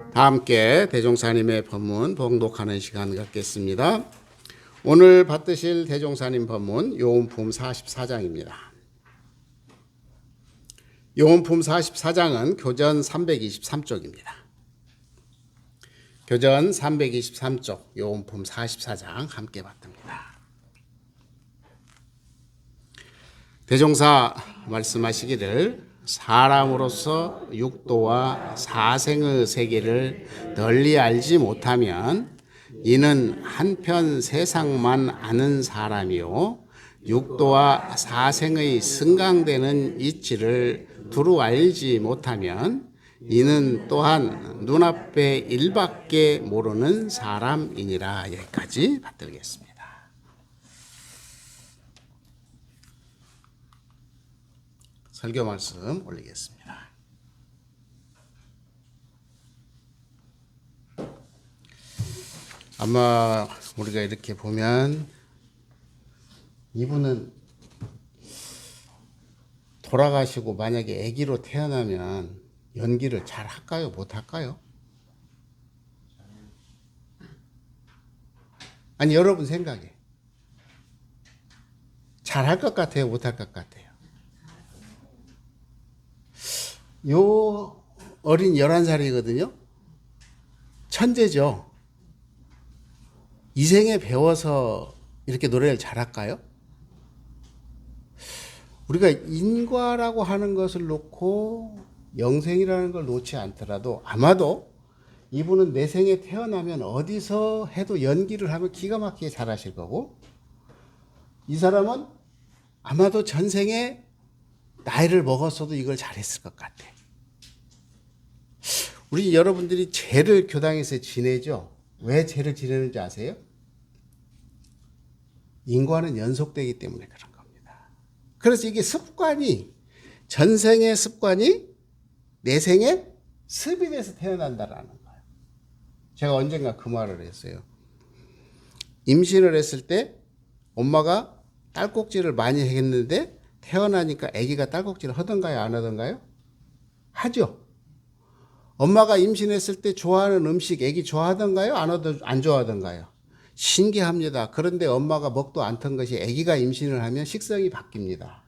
다 함께 대종사님의 법문 봉독하는 시간 갖겠습니다. 오늘 받으실 대종사님 법문 요원품 44장입니다. 요원품 44장은 교전 323쪽입니다. 교전 323쪽 요원품 44장 함께 받듭니다. 대종사 말씀하시기를 사람으로서 육도와 사생의 세계를 널리 알지 못하면 이는 한편 세상만 아는 사람이요 육도와 사생의 승강되는 이치를 두루 알지 못하면 이는 또한 눈앞에 일밖에 모르는 사람이니라. 여기까지 받들겠습니다. 설교 말씀 올리겠습니다. 아마 우리가 이렇게 보면 이분은 돌아가시고 만약에 아기로 태어나면 연기를 잘 할까요? 못 할까요? 아니 여러분 생각에 잘 할 것 같아요? 못 할 것 같아요? 요 어린 11살이거든요. 천재죠. 이 생에 배워서 이렇게 노래를 잘할까요? 우리가 인과라고 하는 것을 놓고 영생이라는 걸 놓지 않더라도 아마도 이분은 내 생에 태어나면 어디서 해도 연기를 하면 기가 막히게 잘하실 거고, 이 사람은 아마도 전생에 나이를 먹었어도 이걸 잘했을 것 같아. 우리 여러분들이 죄를 교당에서 지내죠. 왜 죄를 지내는지 아세요? 인과는 연속되기 때문에 그런 겁니다. 그래서 이게 습관이, 전생의 습관이 내 생에 습이 돼서 태어난다라는 거예요. 제가 언젠가 그 말을 했어요. 임신을 했을 때 엄마가 딸꾹질을 많이 했는데 태어나니까 아기가 딸꾹질을 하던가요? 안 하던가요? 하죠. 엄마가 임신했을 때 좋아하는 음식 아기 좋아하던가요? 안 좋아하던가요? 신기합니다. 그런데 엄마가 먹도 않던 것이 아기가 임신을 하면 식성이 바뀝니다.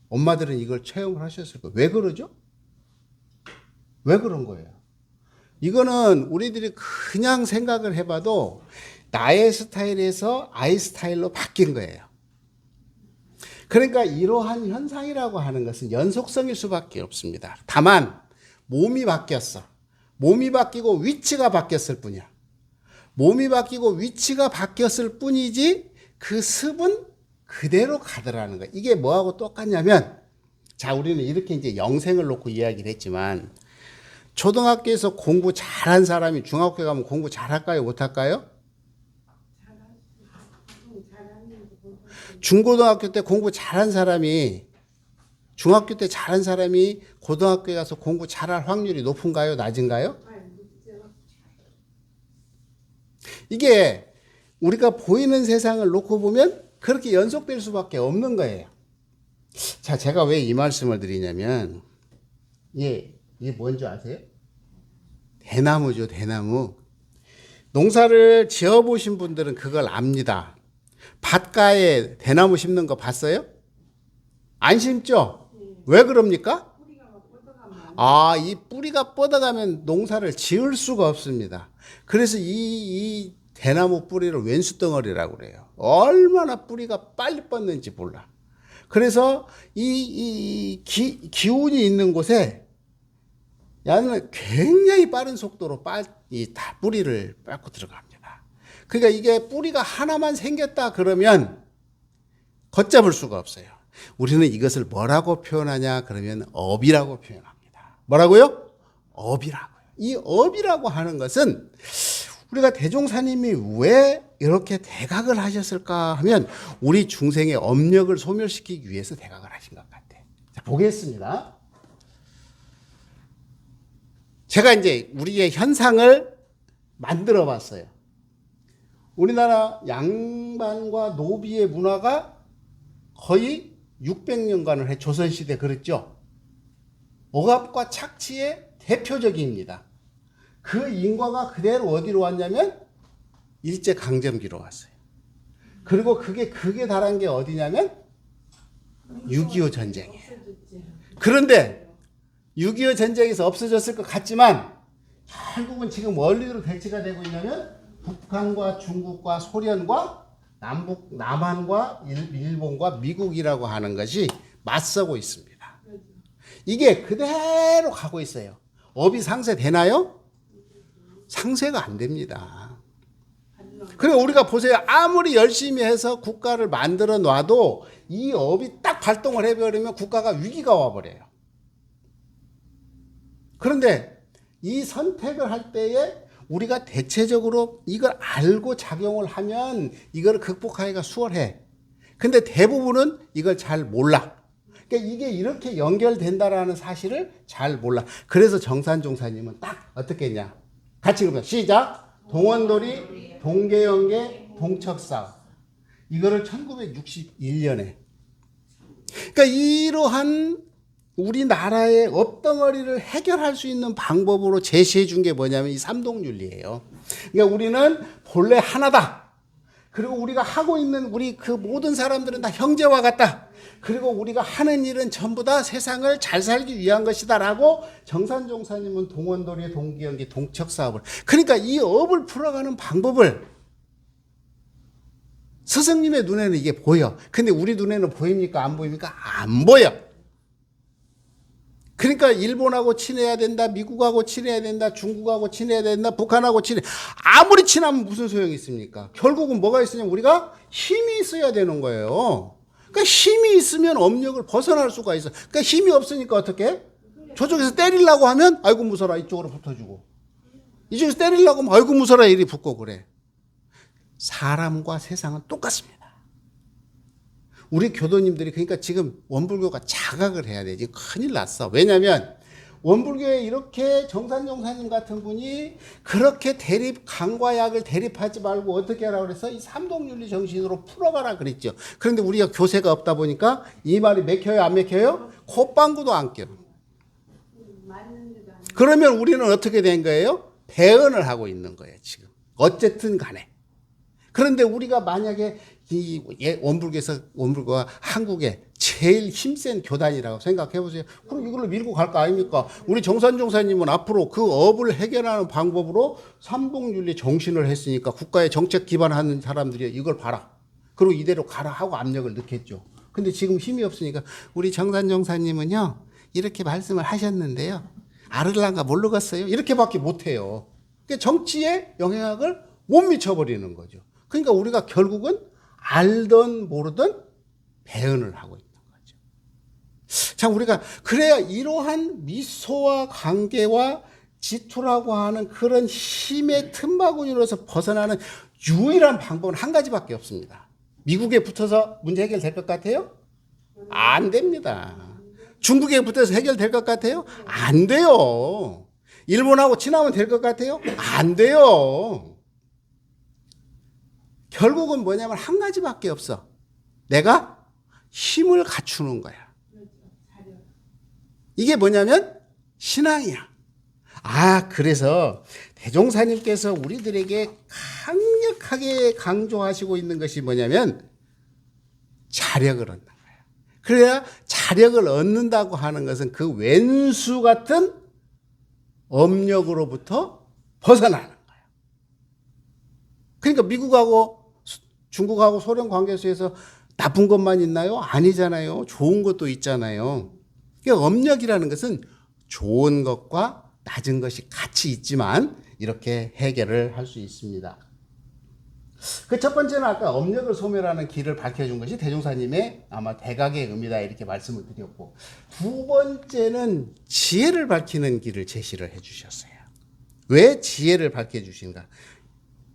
엄마들은 이걸 체험을 하셨을 거예요. 왜 그러죠? 왜 그런 거예요? 이거는 우리들이 그냥 생각을 해봐도 나의 스타일에서 아이 스타일로 바뀐 거예요. 그러니까 이러한 현상이라고 하는 것은 연속성일 수밖에 없습니다. 다만 몸이 바뀌었어. 몸이 바뀌고 위치가 바뀌었을 뿐이야. 몸이 바뀌고 위치가 바뀌었을 뿐이지 그 습은 그대로 가더라는 거야. 이게 뭐하고 똑같냐면, 자, 우리는 이렇게 이제 영생을 놓고 이야기를 했지만, 초등학교에서 공부 잘한 사람이 중학교에 가면 공부 잘할까요? 못할까요? 중고등학교 때 공부 잘한 사람이, 중학교 때 잘한 사람이 고등학교에 가서 공부 잘할 확률이 높은가요? 낮은가요? 이게 우리가 보이는 세상을 놓고 보면 그렇게 연속될 수밖에 없는 거예요. 자, 제가 왜 이 말씀을 드리냐면, 이게 뭔지 아세요? 대나무죠, 대나무. 농사를 지어보신 분들은 그걸 압니다. 밭가에 대나무 심는 거 봤어요? 안 심죠? 왜 그럽니까? 이 뿌리가 뻗어가면 농사를 지을 수가 없습니다. 그래서 이 대나무 뿌리를 왼수덩어리라고 그래요. 얼마나 뿌리가 빨리 뻗는지 몰라. 그래서 기운이 있는 곳에 야는 굉장히 빠른 속도로 뿌리를 밟고 들어갑니다. 그러니까 이게 뿌리가 하나만 생겼다 그러면 걷잡을 수가 없어요. 우리는 이것을 뭐라고 표현하냐 그러면 업이라고 표현합니다. 뭐라고요? 업이라고요. 이 업이라고 하는 것은 우리가 대종사님이 왜 이렇게 대각을 하셨을까 하면 우리 중생의 업력을 소멸시키기 위해서 대각을 하신 것 같아. 자, 보겠습니다. 제가 이제 우리의 현상을 만들어 봤어요. 우리나라 양반과 노비의 문화가 거의 600년간을 조선시대 그랬죠. 억압과 착취의 대표적입니다. 그 인과가 그대로 어디로 왔냐면 일제강점기로 왔어요. 그리고 그게 달한 게 어디냐면 6.25 전쟁이에요. 그런데 6.25 전쟁에서 없어졌을 것 같지만 결국은 지금 어디로 대치가 되고 있냐면 북한과 중국과 소련과 남한과 일본과 미국이라고 하는 것이 맞서고 있습니다. 이게 그대로 가고 있어요. 업이 상쇄되나요? 상쇄가 안 됩니다. 그리고 우리가 보세요. 아무리 열심히 해서 국가를 만들어 놔도 이 업이 딱 발동을 해버리면 국가가 위기가 와버려요. 그런데 이 선택을 할 때에 우리가 대체적으로 이걸 알고 작용을 하면 이걸 극복하기가 수월해. 근데 대부분은 이걸 잘 몰라. 그러니까 이게 이렇게 연결된다라는 사실을 잘 몰라. 그래서 정산종사님은 딱 어떻게 했냐. 같이 그러면 시작. 동원돌이, 동계연계, 동척사업. 이거를 1961년에. 그러니까 이러한 우리나라의 업덩어리를 해결할 수 있는 방법으로 제시해 준 게 뭐냐면 이 삼동윤리예요. 그러니까 우리는 본래 하나다. 그리고 우리가 하고 있는 우리 그 모든 사람들은 다 형제와 같다. 그리고 우리가 하는 일은 전부 다 세상을 잘 살기 위한 것이다라고 정산종사님은 동원돌이, 동기연기, 동척사업을. 그러니까 이 업을 풀어가는 방법을 스승님의 눈에는 이게 보여. 근데 우리 눈에는 보입니까? 안 보입니까? 안 보여. 그러니까 일본하고 친해야 된다, 미국하고 친해야 된다, 중국하고 친해야 된다, 북한하고 친해. 아무리 친하면 무슨 소용이 있습니까? 결국은 뭐가 있으냐면 우리가 힘이 있어야 되는 거예요. 그러니까 힘이 있으면 업력을 벗어날 수가 있어. 그러니까 힘이 없으니까 어떻게? 저쪽에서 때리려고 하면 아이고 무서라 이쪽으로 붙어주고, 이쪽에서 때리려고 하면 아이고 무서라 이리 붙고 그래. 사람과 세상은 똑같습니다. 우리 교도님들이 그러니까 지금 원불교가 자각을 해야 되지. 큰일 났어. 왜냐하면 원불교에 이렇게 정산종사님 같은 분이 그렇게 강과약을 대립하지 말고 어떻게 하라고 그래서 이 삼동윤리 정신으로 풀어가라 그랬죠. 그런데 우리가 교세가 없다 보니까 이 말이 맥혀요 안 맥혀요? 콧방구도 안 껴. 그러면 우리는 어떻게 된 거예요? 배언을 하고 있는 거예요 지금. 어쨌든 간에. 그런데 우리가 만약에 이 원불교가 한국의 제일 힘센 교단이라고 생각해 보세요. 그럼 이걸로 밀고 갈 거 아닙니까? 우리 정산종사님은 앞으로 그 업을 해결하는 방법으로 삼동윤리 정신을 했으니까 국가의 정책 기반하는 사람들이 이걸 봐라. 그리고 이대로 가라 하고 압력을 넣겠죠. 근데 지금 힘이 없으니까 우리 정산종사님은요 이렇게 말씀을 하셨는데요. 알을란가 모르겠어요. 이렇게밖에 못해요. 그러니까 정치에 영향을 못 미쳐버리는 거죠. 그러니까 우리가 결국은 알던 모르던 배언을 하고 있는 거죠. 자, 우리가 그래야 이러한 미소와 관계와 지투라고 하는 그런 힘의 틈바구니로서 벗어나는 유일한 방법은 한 가지밖에 없습니다. 미국에 붙어서 문제 해결될 것 같아요? 안 됩니다. 중국에 붙어서 해결될 것 같아요? 안 돼요. 일본하고 친하면 될 것 같아요? 안 돼요. 결국은 뭐냐면 한 가지밖에 없어. 내가 힘을 갖추는 거야. 이게 뭐냐면 신앙이야. 그래서 대종사님께서 우리들에게 강력하게 강조하시고 있는 것이 뭐냐면 자력을 얻는 거야. 그래야 자력을 얻는다고 하는 것은 그 왼수 같은 업력으로부터 벗어나는 거야. 그러니까 미국하고 중국하고 소련 관계에서 나쁜 것만 있나요? 아니잖아요. 좋은 것도 있잖아요. 그러니까 업력이라는 것은 좋은 것과 낮은 것이 같이 있지만 이렇게 해결을 할 수 있습니다. 그 첫 번째는 아까 업력을 소멸하는 길을 밝혀준 것이 대종사님의 아마 대각의 의미다 이렇게 말씀을 드렸고, 두 번째는 지혜를 밝히는 길을 제시를 해주셨어요. 왜 지혜를 밝혀주신가?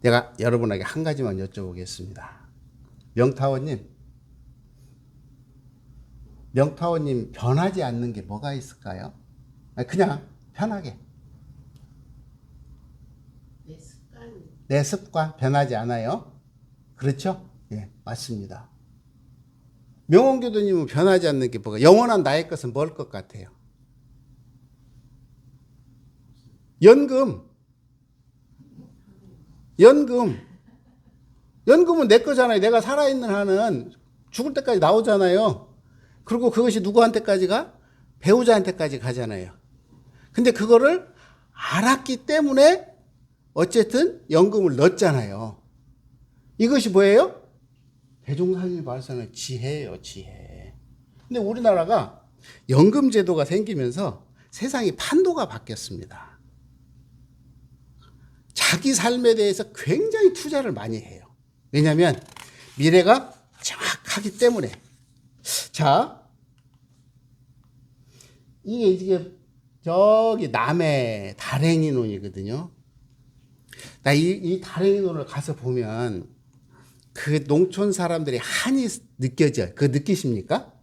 내가 여러분에게 한 가지만 여쭤보겠습니다. 명타원님 변하지 않는 게 뭐가 있을까요? 그냥 편하게. 내 습관 변하지 않아요? 그렇죠? 예, 맞습니다. 명원교도님은 변하지 않는 게 뭐가? 영원한 나의 것은 뭘 것 같아요? 연금. 연금. 연금은 내 거잖아요. 내가 살아있는 한은 죽을 때까지 나오잖아요. 그리고 그것이 누구한테까지 가? 배우자한테까지 가잖아요. 근데 그거를 알았기 때문에 어쨌든 연금을 넣었잖아요. 이것이 뭐예요? 대종사님 말씀은 지혜예요, 지혜. 근데 우리나라가 연금 제도가 생기면서 세상이 판도가 바뀌었습니다. 자기 삶에 대해서 굉장히 투자를 많이 해요. 왜냐하면 미래가 정확하기 때문에. 자, 이게 저기 남해 다랭이 논이거든요. 나 이 다랭이 논을 가서 보면 그 농촌 사람들의 한이 느껴져요. 그거 느끼십니까?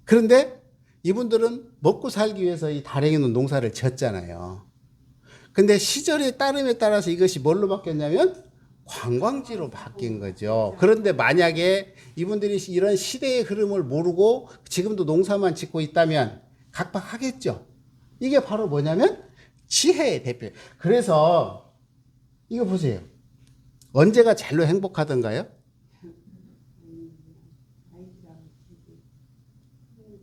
그런데 이분들은 먹고 살기 위해서 이 다랭이 논 농사를 지었잖아요. 근데 시절의 따름에 따라서 이것이 뭘로 바뀌었냐면 관광지로 바뀐 거죠. 그런데 만약에 이분들이 이런 시대의 흐름을 모르고 지금도 농사만 짓고 있다면 각박하겠죠. 이게 바로 뭐냐면 지혜의 대표. 그래서 이거 보세요. 언제가 제일로 행복하던가요?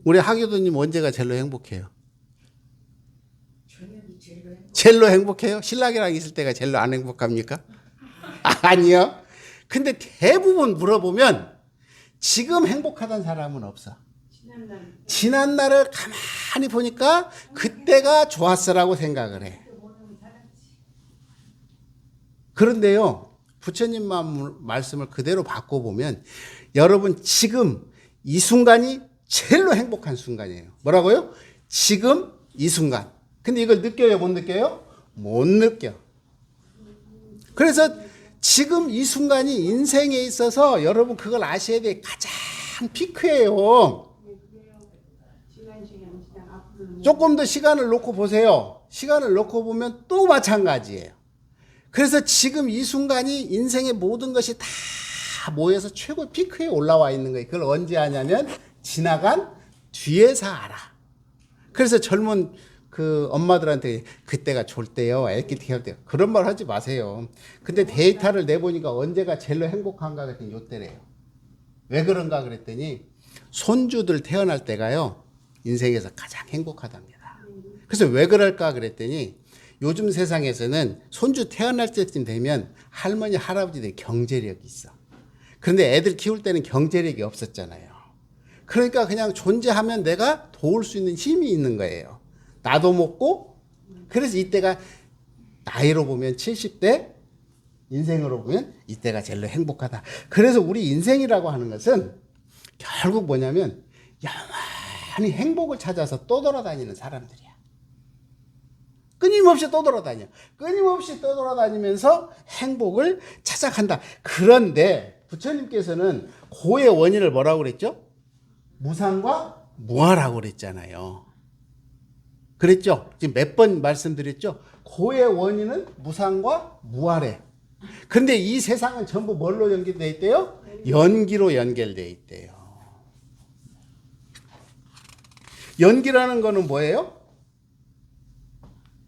우리 하교도님 언제가 제일로 행복해요? 제일로 행복해요? 신랑이랑 있을 때가 제일로 안 행복합니까? 아니요. 근데 대부분 물어보면 지금 행복하던 사람은 없어. 지난 날을 가만히 보니까 그때가 좋았어라고 생각을 해. 그런데요, 부처님 말씀을 그대로 바꿔보면 여러분 지금 이 순간이 제일로 행복한 순간이에요. 뭐라고요? 지금 이 순간. 근데 이걸 느껴요, 못 느껴요? 못 느껴. 그래서 지금 이 순간이 인생에 있어서 여러분 그걸 아셔야 돼. 가장 피크예요. 조금 더 시간을 놓고 보세요. 시간을 놓고 보면 또 마찬가지예요. 그래서 지금 이 순간이 인생의 모든 것이 다 모여서 최고 피크에 올라와 있는 거예요. 그걸 언제 하냐면 지나간 뒤에서 알아. 그래서 젊은 그 엄마들한테 그때가 좋을 때요, 애기 태울 때 그런 말 하지 마세요. 근데 데이터를 내보니까 언제가 제일로 행복한가 그랬더니 요때래요. 왜 그런가 그랬더니 손주들 태어날 때가요 인생에서 가장 행복하답니다. 그래서 왜 그럴까 그랬더니 요즘 세상에서는 손주 태어날 때쯤 되면 할머니 할아버지들이 경제력이 있어. 그런데 애들 키울 때는 경제력이 없었잖아요. 그러니까 그냥 존재하면 내가 도울 수 있는 힘이 있는 거예요. 나도 먹고. 그래서 이때가 나이로 보면 70대, 인생으로 보면 이때가 제일 행복하다. 그래서 우리 인생이라고 하는 것은 결국 뭐냐면 영원히 행복을 찾아서 떠돌아다니는 사람들이야. 끊임없이 떠돌아다녀. 끊임없이 떠돌아다니면서 행복을 찾아간다. 그런데 부처님께서는 고의 원인을 뭐라고 그랬죠? 무상과 무아라고 그랬잖아요. 그랬죠? 지금 몇 번 말씀드렸죠? 고의 원인은 무상과 무아래. 그런데 이 세상은 전부 뭘로 연결되어 있대요? 연기로 연결되어 있대요. 연기라는 거는 뭐예요?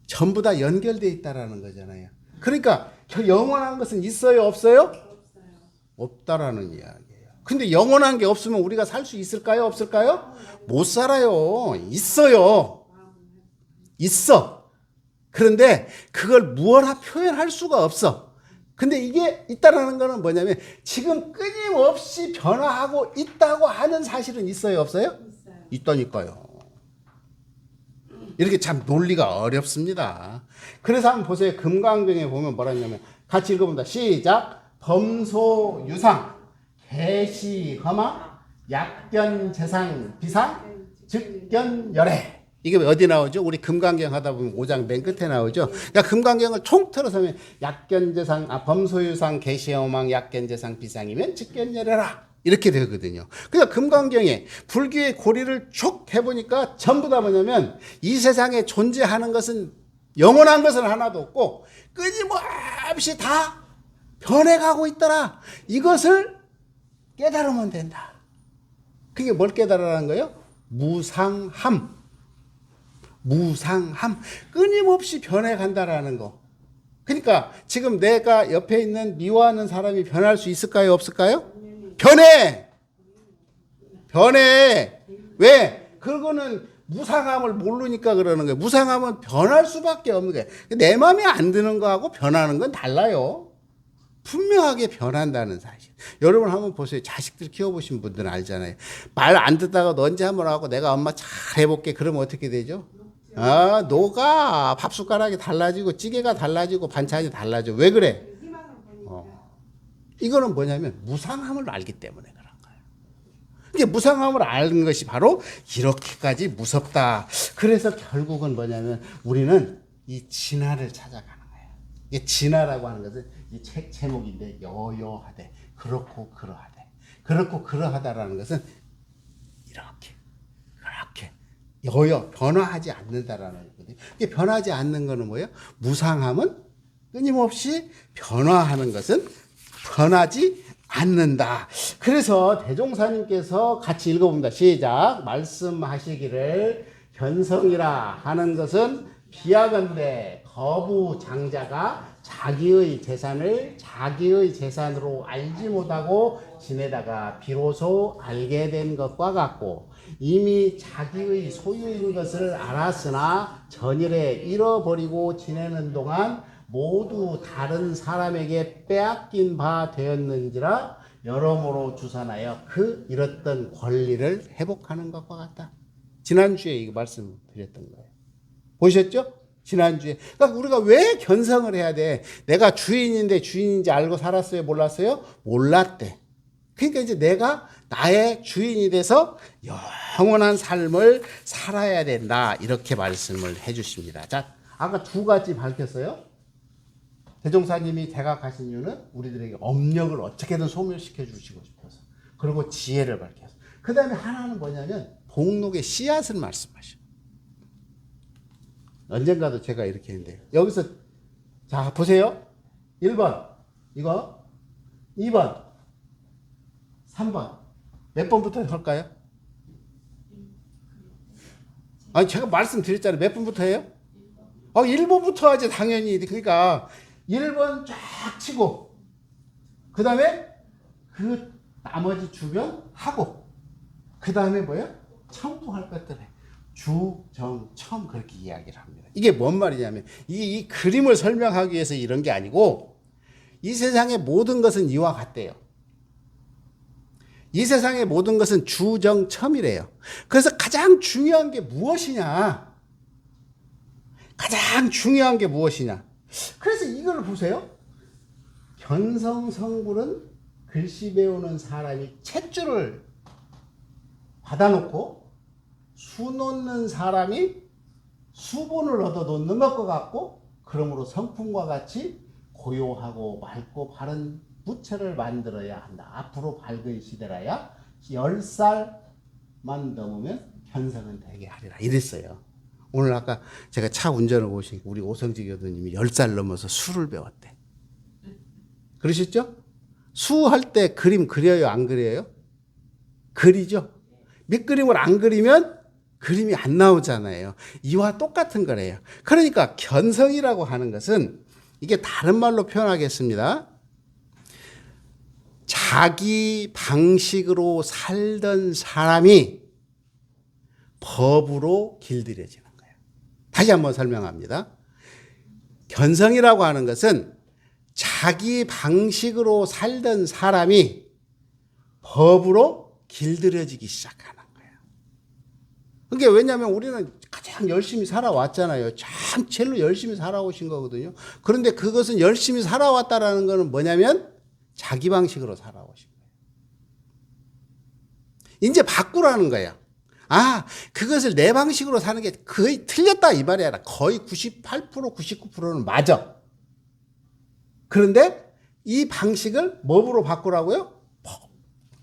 전부 다 연결되어 있다라는 거잖아요. 그러니까 영원한 것은 있어요, 없어요? 없다라는 이야기예요. 근데 영원한 게 없으면 우리가 살 수 있을까요, 없을까요? 못 살아요. 있어요. 있어. 그런데 그걸 무언하 표현할 수가 없어. 근데 이게 있다라는 거는 뭐냐면 지금 끊임없이 변화하고 있다고 하는 사실은 있어요, 없어요? 있다니까요. 이렇게 참 논리가 어렵습니다. 그래서 한번 보세요. 금강경에 보면 뭐라 했냐면 같이 읽어본다. 시작. 범소유상 개시허마 약견재상 비상 즉견열애. 이게 어디 나오죠? 우리 금강경 하다 보면 5장 맨 끝에 나오죠. 그러니까 금강경을 통틀어서 하면 약견재상, 범소유상 개시허망 약견재상 비상이면 즉견열애라. 이렇게 되거든요. 그러니까 금강경에 불교의 고리를 쭉 해보니까 전부 다 뭐냐면 이 세상에 존재하는 것은 영원한 것은 하나도 없고 끊임없이 다 변해가고 있더라. 이것을 깨달으면 된다. 그게 뭘 깨달으라는 거예요? 무상함. 무상함. 끊임없이 변해간다라는 거. 그러니까 지금 내가 옆에 있는 미워하는 사람이 변할 수 있을까요? 없을까요? 변해. 변해. 왜? 그거는 무상함을 모르니까 그러는 거예요. 무상함은 변할 수밖에 없는 거예요. 내 마음에 안 드는 거하고 변하는 건 달라요. 분명하게 변한다는 사실. 여러분 한번 보세요. 자식들 키워보신 분들은 알잖아요. 말 안 듣다가 너 언제 한번 하고 내가 엄마 잘 해볼게. 그러면 어떻게 되죠? 아, 녹아. 밥 숟가락이 달라지고 찌개가 달라지고 반찬이 달라져. 왜 그래? 이거는 뭐냐면 무상함을 알기 때문에 그런 거예요. 이게 무상함을 아는 것이 바로 이렇게까지 무섭다. 그래서 결국은 뭐냐면 우리는 이 진화를 찾아가는 거예요. 이게 진화라고 하는 것은 이 책 제목인데 여여하되 그렇고 그러하되 그렇고 그러하다라는 것은 이렇게 그렇게 여여 변화하지 않는다라는 거거든요. 이게 변하지 않는 거는 뭐예요? 무상함은 끊임없이 변화하는 것은 변하지 않는다. 그래서 대종사님께서 같이 읽어봅니다. 시작. 말씀하시기를 견성이라 하는 것은 비하건대 거부장자가 자기의 재산을 자기의 재산으로 알지 못하고 지내다가 비로소 알게 된 것과 같고 이미 자기의 소유인 것을 알았으나 전일에 잃어버리고 지내는 동안 모두 다른 사람에게 빼앗긴 바 되었는지라 여러모로 주산하여 그 잃었던 권리를 회복하는 것과 같다. 지난주에 이거 말씀드렸던 거예요. 보셨죠? 지난주에. 그러니까 우리가 왜 견성을 해야 돼? 내가 주인인데 주인인지 알고 살았어요? 몰랐어요? 몰랐대. 그러니까 이제 내가 나의 주인이 돼서 영원한 삶을 살아야 된다. 이렇게 말씀을 해 주십니다. 자, 아까 두 가지 밝혔어요. 대종사님이 대각하신 이유는 우리들에게 업력을 어떻게든 소멸시켜 주시고 싶어서. 그리고 지혜를 밝혀서. 그 다음에 하나는 뭐냐면 복록의 씨앗을 말씀하셔. 언젠가도 제가 이렇게 했는데 여기서 자 보세요. 1번 이거 2번 3번 몇 번부터 할까요? 아니 제가 말씀드렸잖아요. 몇 번부터 해요? 1번부터 하지 당연히. 그러니까 1번 쫙 치고 그 다음에 그 나머지 주변 하고 그 다음에 뭐예요? 첨부할 것들 해. 주, 정, 첨 그렇게 이야기를 합니다. 이게 뭔 말이냐면 이 그림을 설명하기 위해서 이런 게 아니고 이 세상의 모든 것은 이와 같대요. 이 세상의 모든 것은 주, 정, 첨이래요. 그래서 가장 중요한 게 무엇이냐? 가장 중요한 게 무엇이냐? 그래서 이걸 보세요. 견성성불은 글씨 배우는 사람이 탯줄을 받아놓고 수 놓는 사람이 수본을 얻어 놓는 것과 같고 그러므로 성품과 같이 고요하고 맑고 바른 부처를 만들어야 한다. 앞으로 밝은 시대라야 10살만 넘으면 견성은 되게 하리라 이랬어요. 오늘 아까 제가 차 운전을 보시니까 우리 오성지 교수님이 10살 넘어서 수를 배웠대. 그러셨죠? 수할 때 그림 그려요? 안 그려요? 그리죠? 밑그림을 안 그리면 그림이 안 나오잖아요. 이와 똑같은 거래요. 그러니까 견성이라고 하는 것은 이게 다른 말로 표현하겠습니다. 자기 방식으로 살던 사람이 법으로 길들여지는 거예요. 다시 한번 설명합니다. 견성이라고 하는 것은 자기 방식으로 살던 사람이 법으로 길들여지기 시작하는 거예요. 그게 왜냐하면 우리는 가장 열심히 살아왔잖아요. 참 제일로 열심히 살아오신 거거든요. 그런데 그것은 열심히 살아왔다라는 것은 뭐냐면 자기 방식으로 살아오신 거예요. 이제 바꾸라는 거예요. 그것을 내 방식으로 사는 게 거의 틀렸다 이 말이 아니라 거의 98% 99%는 맞아. 그런데 이 방식을 뭐로 바꾸라고요?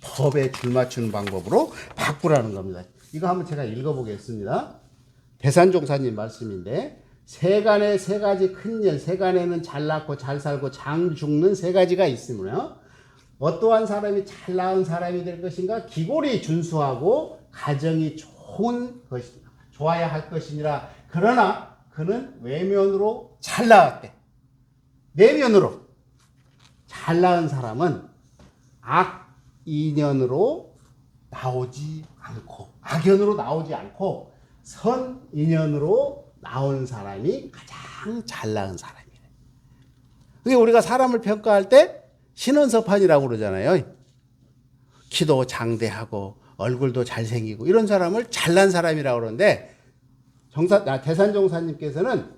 법에 줄맞추는 방법으로 바꾸라는 겁니다. 이거 한번 제가 읽어보겠습니다. 대산종사님 말씀인데 세간에 세 가지 큰 일, 세간에는 잘 낳고 잘 살고 장 죽는 세 가지가 있으므로 어떠한 사람이 잘 낳은 사람이 될 것인가? 기골이 준수하고 가정이 좋아야 할 것이니라. 그러나 그는 외면으로 잘 낳았대. 내면으로 잘 낳은 사람은 악 인연으로 나오지 않고, 악연으로 나오지 않고 선 인연으로 나온 사람이 가장 잘 낳은 사람이래. 그게 우리가 사람을 평가할 때 신원서판이라고 그러잖아요. 키도 장대하고 얼굴도 잘생기고 이런 사람을 잘난 사람이라고 그러는데, 대산종사님께서는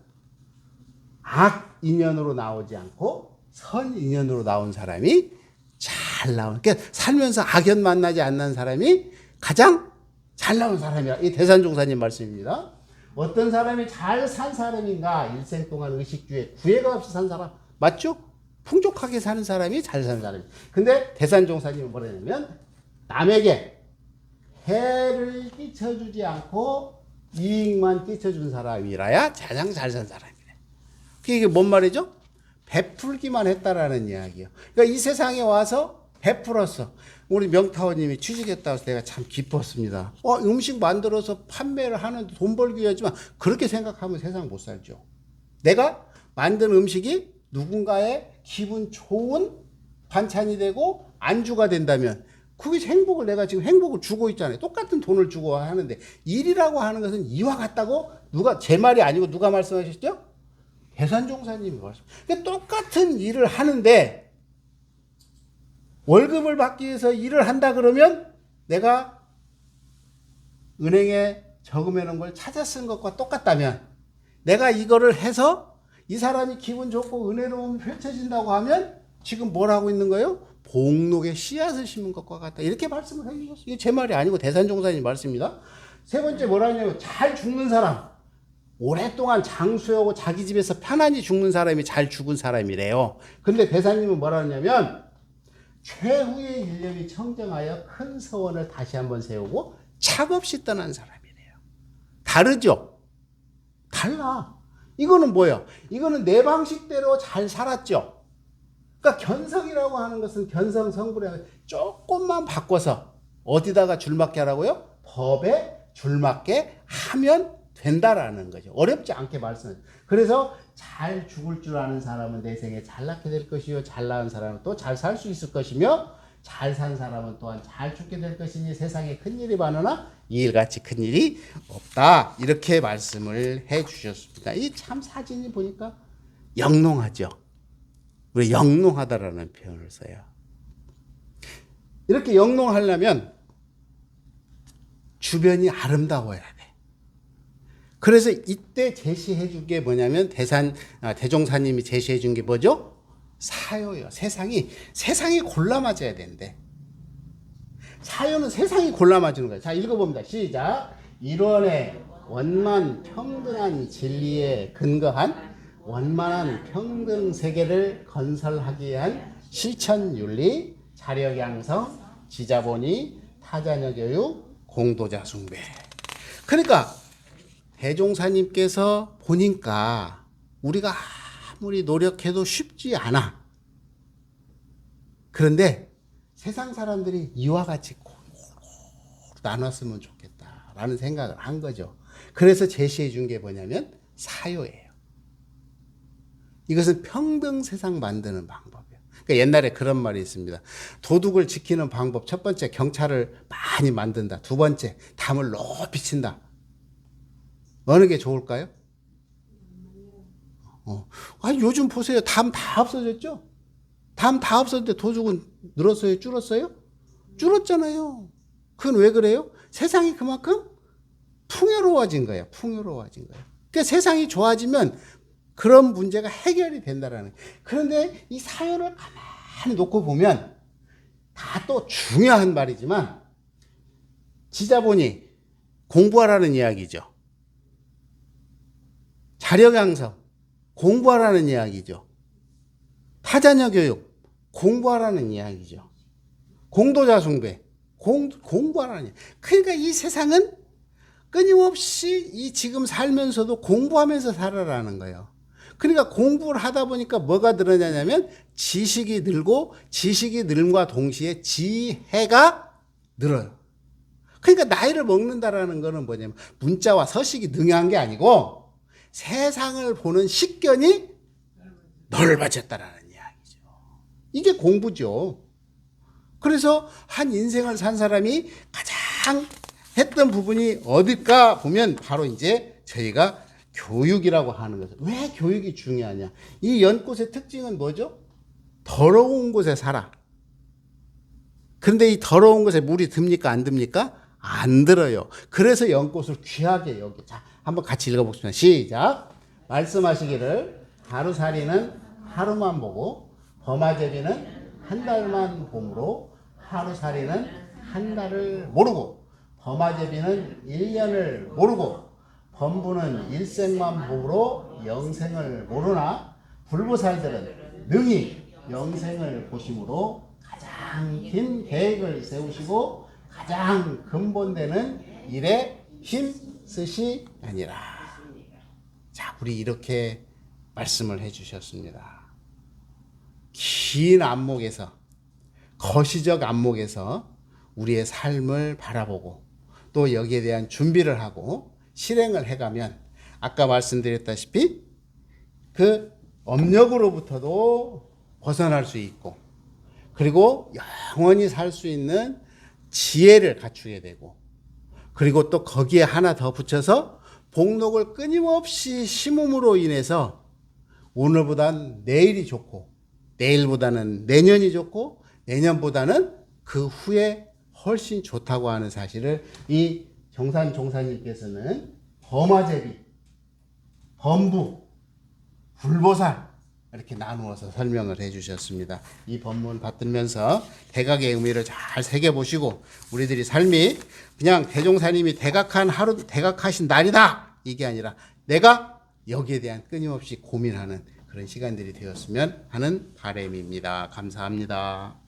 악 인연으로 나오지 않고 선 인연으로 나온 사람이 잘 나온, 그러니까 살면서 악연 만나지 않는 사람이 가장 잘 나온 사람이야. 이 대산종사님 말씀입니다. 어떤 사람이 잘 산 사람인가? 일생 동안 의식주에 구애가 없이 산 사람. 맞죠? 풍족하게 사는 사람이 잘 사는 사람이에요. 근데 대산종사님은 뭐냐면 남에게 해를 끼쳐주지 않고 이익만 끼쳐준 사람이라야 가장 잘 산 사람이래. 이게 뭔 말이죠? 베풀기만 했다라는 이야기예요. 그러니까 이 세상에 와서 베풀었어. 우리 명타원님이 취직했다고 해서 내가 참 기뻤습니다. 음식 만들어서 판매를 하는데 돈 벌기 위하지만 그렇게 생각하면 세상 못 살죠. 내가 만든 음식이 누군가의 기분 좋은 반찬이 되고 안주가 된다면 그게 행복을, 내가 지금 행복을 주고 있잖아요. 똑같은 돈을 주고 하는데 일이라고 하는 것은 이와 같다고, 누가, 제 말이 아니고 누가 말씀하셨죠? 대산종사님이 말씀. 그러니까 똑같은 일을 하는데 월급을 받기 위해서 일을 한다 그러면 내가 은행에 저금해 놓은 걸 찾아 쓴 것과 똑같다면, 내가 이거를 해서 이 사람이 기분 좋고 은혜로움이 펼쳐진다고 하면 지금 뭘 하고 있는 거예요? 복록의 씨앗을 심은 것과 같다. 이렇게 말씀을 해주셨어요. 이게 제 말이 아니고 대산종사님 말씀입니다. 세 번째 뭐라냐면 잘 죽는 사람. 오랫동안 장수하고 자기 집에서 편안히 죽는 사람이 잘 죽은 사람이래요. 근데 대사님은 뭐라 하냐면 최후의 일념이 청정하여 큰 서원을 다시 한번 세우고 착없이 떠난 사람이래요. 다르죠? 달라. 이거는 뭐예요? 이거는 내 방식대로 잘 살았죠. 그러니까 견성이라고 하는 것은 견성 성불에 조금만 바꿔서 어디다가 줄맞게 하라고요? 법에 줄맞게 하면 된다라는 거죠. 어렵지 않게 말씀해요. 그래서 잘 죽을 줄 아는 사람은 내 생에 잘 낳게 될 것이요, 잘 낳은 사람은 또 잘 살 수 있을 것이며, 잘 산 사람은 또한 잘 죽게 될 것이니 세상에 큰일이 많으나 이 일같이 큰일이 없다. 이렇게 말씀을 해 주셨습니다. 이 참 사진이 보니까 영롱하죠. 우리 영롱하다라는 표현을 써요. 이렇게 영롱하려면 주변이 아름다워야 돼. 그래서 이때 제시해 준 게 뭐냐면 대종사님이 제시해 준 게 뭐죠? 사요예요. 세상이 골라맞아야 된대. 사요는 세상이 골라맞는 거예요. 자, 읽어봅니다. 시작. 일원의 원만 평등한 진리에 근거한 원만한 평등 세계를 건설하기 위한 실천윤리, 자력양성, 지자본의, 타자녀 교육, 공도자 숭배. 그러니까 대종사님께서 보니까 우리가 아무리 노력해도 쉽지 않아. 그런데 세상 사람들이 이와 같이 골고루 나눴으면 좋겠다라는 생각을 한 거죠. 그래서 제시해 준 게 뭐냐면 사요예요. 이것은 평등 세상 만드는 방법이에요. 그러니까 옛날에 그런 말이 있습니다. 도둑을 지키는 방법, 첫 번째 경찰을 많이 만든다. 두 번째 담을 높이 친다. 어느 게 좋을까요? 요즘 보세요. 담 다 없어졌죠? 담 다 없어졌는데 도둑은 늘었어요? 줄었어요? 줄었잖아요. 그건 왜 그래요? 세상이 그만큼 풍요로워진 거예요. 풍요로워진 거예요. 그러니까 세상이 좋아지면 그런 문제가 해결이 된다라는 거예요. 그런데 이 사연을 가만히 놓고 보면 다 또 중요한 말이지만 지자본이 공부하라는 이야기죠. 자력양성 공부하라는 이야기죠. 타자녀 교육 공부하라는 이야기죠. 공도자 숭배 공부하라는 이야기. 그러니까 이 세상은 끊임없이 이 지금 살면서도 공부하면서 살아라는 거예요. 그러니까 공부를 하다 보니까 뭐가 늘어나냐면 지식이 늘고 지식이 늘음과 동시에 지혜가 늘어요. 그러니까 나이를 먹는다라는 거는 뭐냐면 문자와 서식이 능한 게 아니고 세상을 보는 식견이 너를 바쳤다라는 이야기죠. 이게 공부죠. 그래서 한 인생을 산 사람이 가장 했던 부분이 어딜까 보면 바로 이제 저희가 교육이라고 하는 거죠. 왜 교육이 중요하냐? 이 연꽃의 특징은 뭐죠? 더러운 곳에 살아. 그런데 이 더러운 곳에 물이 듭니까? 안 듭니까? 안 들어요. 그래서 연꽃을 귀하게 여기. 자, 한번 같이 읽어보겠습니다. 시작. 말씀하시기를 하루살이는 하루만 보고 범아제비는 한 달만 봄으로 하루살이는 한 달을 모르고 범아제비는 1년을 모르고 범부는 일생만 봄으로 영생을 모르나 불보살들은 능히 영생을 보심으로 가장 긴 계획을 세우시고 가장 근본되는 일에 힘쓰시니라. 자, 우리 이렇게 말씀을 해주셨습니다. 긴 안목에서, 거시적 안목에서 우리의 삶을 바라보고 또 여기에 대한 준비를 하고 실행을 해가면 아까 말씀드렸다시피 그 업력으로부터도 벗어날 수 있고 그리고 영원히 살 수 있는 지혜를 갖추게 되고 그리고 또 거기에 하나 더 붙여서 복록을 끊임없이 심음으로 인해서 오늘보단 내일이 좋고 내일보다는 내년이 좋고 내년보다는 그 후에 훨씬 좋다고 하는 사실을 이 정산 종사님께서는 범아제비, 범부, 불보살 이렇게 나누어서 설명을 해주셨습니다. 이 법문 받들면서 대각의 의미를 잘 새겨보시고 우리들이 삶이 그냥 대종사님이 대각하신 날이다 이게 아니라 내가 여기에 대한 끊임없이 고민하는 그런 시간들이 되었으면 하는 바람입니다. 감사합니다.